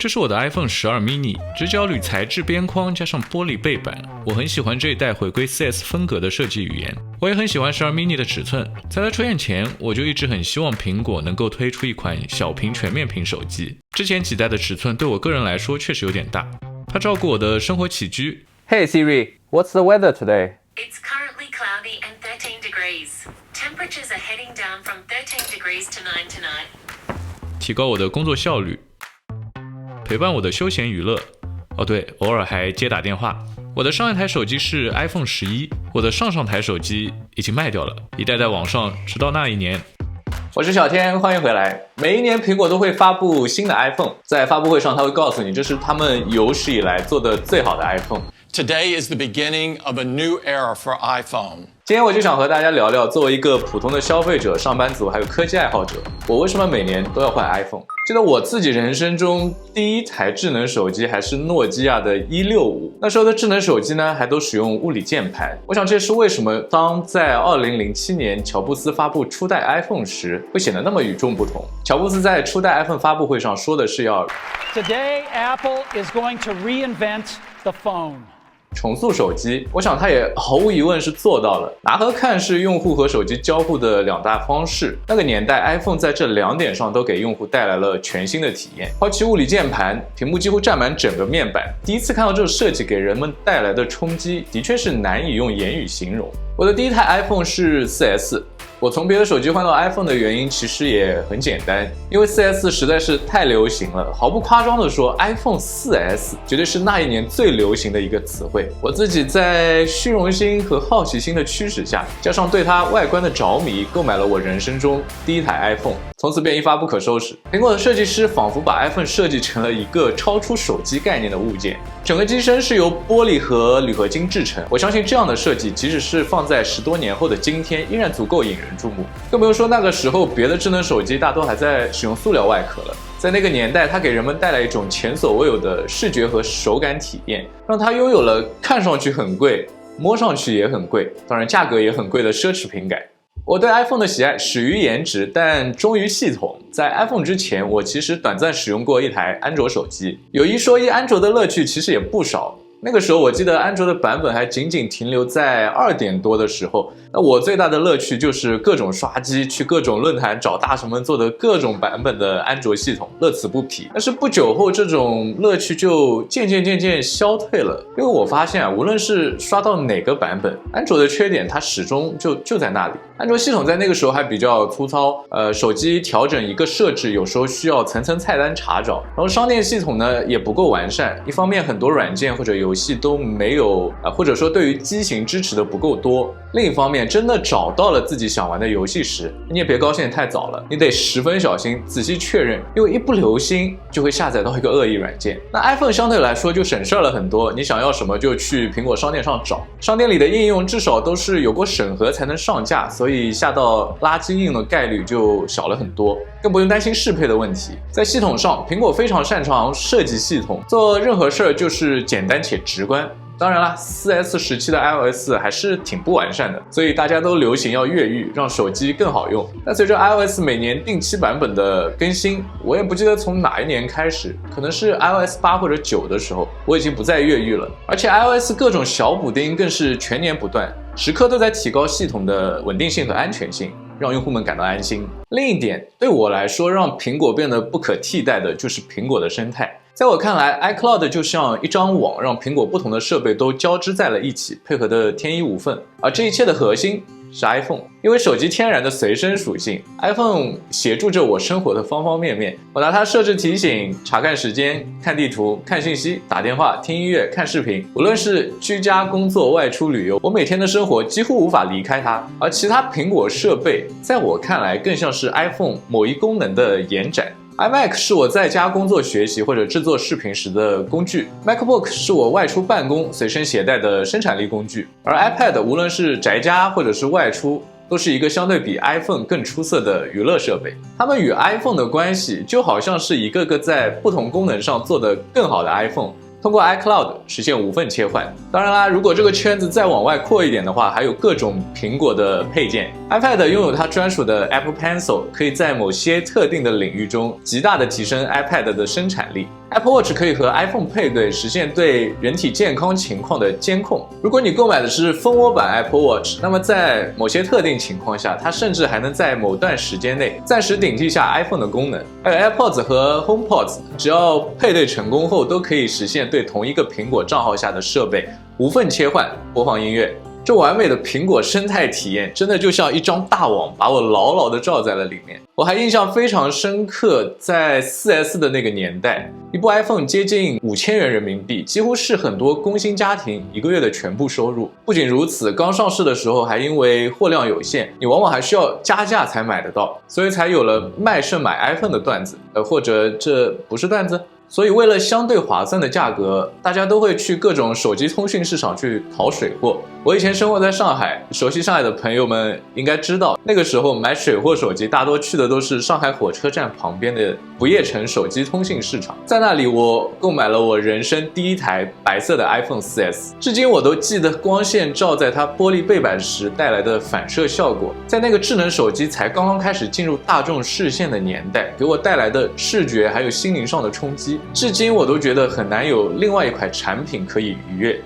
这是我的 iPhone 12 mini， 直角铝材质边框加上玻璃背板，我很喜欢这一代回归 4S 风格的设计语言。我也很喜欢12 mini 的尺寸，在它出现前，我就一直很希望苹果能够推出一款小屏全面屏手机。之前几代的尺寸对我个人来说确实有点大，它照顾我的生活起居。Hey Siri, what's the weather today? It's currently cloudy and 13 degrees. Temperatures are heading down from 13 degrees to 9 tonight. 提高我的工作效率，陪伴我的休闲娱乐。哦对，偶尔还接打电话。我的上一台手机是 iPhone 11，我的上台手机已经卖掉了，一代在网上，直到那一年。我是小天，欢迎回来。每一年苹果都会发布新的 iPhone， 在发布会上他会告诉你，这是他们有史以来做的最好的 iPhone。Today is the beginning of a new era for iPhone. 今天我就想和大家聊聊，作为一个普通的消费者、上班族还有科技爱好者，我为什么每年都要换 iPhone。记得我自己人生中第一台智能手机还是诺基亚的165，那时候的智能手机呢还都使用物理键盘。我想这是为什么当在2007年乔布斯发布初代 iPhone 时会显得那么与众不同。乔布斯在初代 iPhone 发布会上说的是要 Today Apple is going to reinvent the phone。重塑手机，我想它也毫无疑问是做到了。拿和看是用户和手机交互的两大方式，那个年代 iPhone 在这两点上都给用户带来了全新的体验。抛弃物理键盘，屏幕几乎占满整个面板，第一次看到这个设计给人们带来的冲击，的确是难以用言语形容。我的第一台 iPhone 是 4S。我从别的手机换到 iPhone 的原因其实也很简单，因为 4S 实在是太流行了。毫不夸张地说 iPhone 4S 绝对是那一年最流行的一个词汇。我自己在虚荣心和好奇心的驱使下，加上对它外观的着迷，购买了我人生中第一台 iPhone， 从此便一发不可收拾。苹果的设计师仿佛把 iPhone 设计成了一个超出手机概念的物件，整个机身是由玻璃和铝合金制成。我相信这样的设计即使是放在10多年后的今天，依然足够引人注目。更不用说那个时候别的智能手机大多还在使用塑料外壳了。在那个年代，它给人们带来一种前所未有的视觉和手感体验，让它拥有了看上去很贵，摸上去也很贵，当然价格也很贵的奢侈品感。我对 iPhone 的喜爱始于颜值，但忠于系统。在 iPhone 之前，我其实短暂使用过一台安卓手机。有一说一，安卓的乐趣其实也不少。那个时候我记得安卓的版本还仅仅停留在2点多的时候，那我最大的乐趣就是各种刷机，去各种论坛找大神们做的各种版本的安卓系统，乐此不疲。但是不久后这种乐趣就渐渐消退了，因为我发现无论是刷到哪个版本，安卓的缺点它始终就在那里。安卓系统在那个时候还比较粗糙，手机调整一个设置有时候需要层层菜单查找，然后商店系统呢也不够完善，一方面很多软件或者游戏都没有，或者说对于机型支持的不够多。另一方面，真的找到了自己想玩的游戏时，你也别高兴太早了，你得十分小心，仔细确认，因为一不留心就会下载到一个恶意软件。那 iPhone 相对来说就省事了很多，你想要什么就去苹果商店上找，商店里的应用至少都是有过审核才能上架，所以下到垃圾应用的概率就小了很多，更不用担心适配的问题。在系统上，苹果非常擅长设计系统，做任何事儿就是简单且直观。当然了 4S 时期的 iOS 还是挺不完善的，所以大家都流行要越狱，让手机更好用。但随着 iOS 每年定期版本的更新，我也不记得从哪一年开始，可能是 iOS 8或者9的时候，我已经不再越狱了。而且 iOS 各种小补丁更是全年不断，时刻都在提高系统的稳定性和安全性，让用户们感到安心。另一点，对我来说让苹果变得不可替代的就是苹果的生态。在我看来 iCloud 就像一张网，让苹果不同的设备都交织在了一起，配合得天衣无缝。而这一切的核心是 iPhone， 因为手机天然的随身属性， iPhone 协助着我生活的方方面面。我拿它设置提醒、查看时间、看地图、看信息、打电话、听音乐、看视频，无论是居家工作、外出旅游，我每天的生活几乎无法离开它。而其他苹果设备在我看来更像是 iPhone 某一功能的延展。iMac 是我在家工作学习或者制作视频时的工具， MacBook 是我外出办公随身携带的生产力工具，而 iPad 无论是宅家或者是外出，都是一个相对比 iPhone 更出色的娱乐设备。它们与 iPhone 的关系就好像是一个个在不同功能上做得更好的 iPhone，通过 iCloud 实现无缝切换。当然啦，如果这个圈子再往外扩一点的话，还有各种苹果的配件。iPad 拥有它专属的 Apple Pencil， 可以在某些特定的领域中极大的提升 iPad 的生产力。Apple Watch 可以和 iPhone 配对，实现对人体健康情况的监控。如果你购买的是蜂窝版 Apple Watch， 那么在某些特定情况下，它甚至还能在某段时间内暂时顶替下 iPhone 的功能。还有 AirPods 和 HomePods， 只要配对成功后，都可以实现对同一个苹果账号下的设备无缝切换播放音乐。这完美的苹果生态体验真的就像一张大网，把我牢牢地罩在了里面。我还印象非常深刻，在 4S 的那个年代，一部 iPhone 接近5000元人民币，几乎是很多工薪家庭一个月的全部收入。不仅如此，刚上市的时候还因为货量有限，你往往还需要加价才买得到，所以才有了卖肾买 iPhone 的段子，或者这不是段子。所以为了相对划算的价格，大家都会去各种手机通讯市场去淘水货。我以前生活在上海，熟悉上海的朋友们应该知道，那个时候买水货手机大多去的都是上海火车站旁边的不夜城手机通信市场。在那里我购买了我人生第一台白色的 iPhone 4S， 至今我都记得光线照在它玻璃背板时带来的反射效果，在那个智能手机才刚刚开始进入大众视线的年代，给我带来的视觉还有心灵上的冲击，至今我都觉得很难有另外一款产品可以逾越。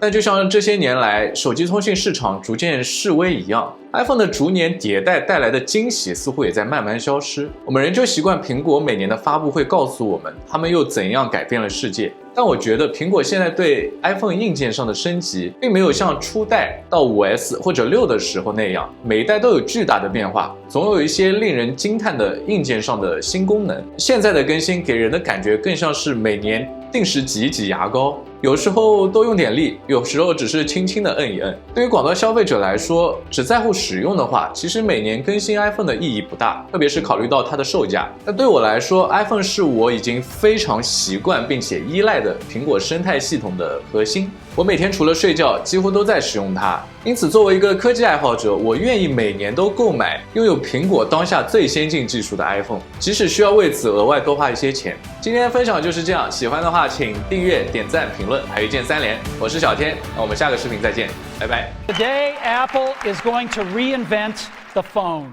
但就像这些年来手机通讯市场逐渐式微一样， iPhone 的逐年迭代带来的惊喜似乎也在慢慢消失。我们仍旧习惯苹果每年的发布会告诉我们他们又怎样改变了世界，但我觉得苹果现在对 iPhone 硬件上的升级并没有像初代到 5S 或者6的时候那样，每一代都有巨大的变化，总有一些令人惊叹的硬件上的新功能。现在的更新给人的感觉更像是每年定时挤一挤牙膏，有时候多用点力，有时候只是轻轻的摁一摁。对于广大消费者来说，只在乎使用的话，其实每年更新 iPhone 的意义不大，特别是考虑到它的售价。但对我来说， iPhone 是我已经非常习惯并且依赖的苹果生态系统的核心。我每天除了睡觉，几乎都在使用它。因此，作为一个科技爱好者，我愿意每年都购买拥有苹果当下最先进技术的 iPhone， 即使需要为此额外多花一些钱。今天的分享就是这样，喜欢的话请订阅、点赞、评论，还有一键3连。我是小天，那我们下个视频再见，拜拜。Today, Apple is going to reinvent the phone.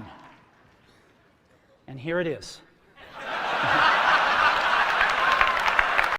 And here it is.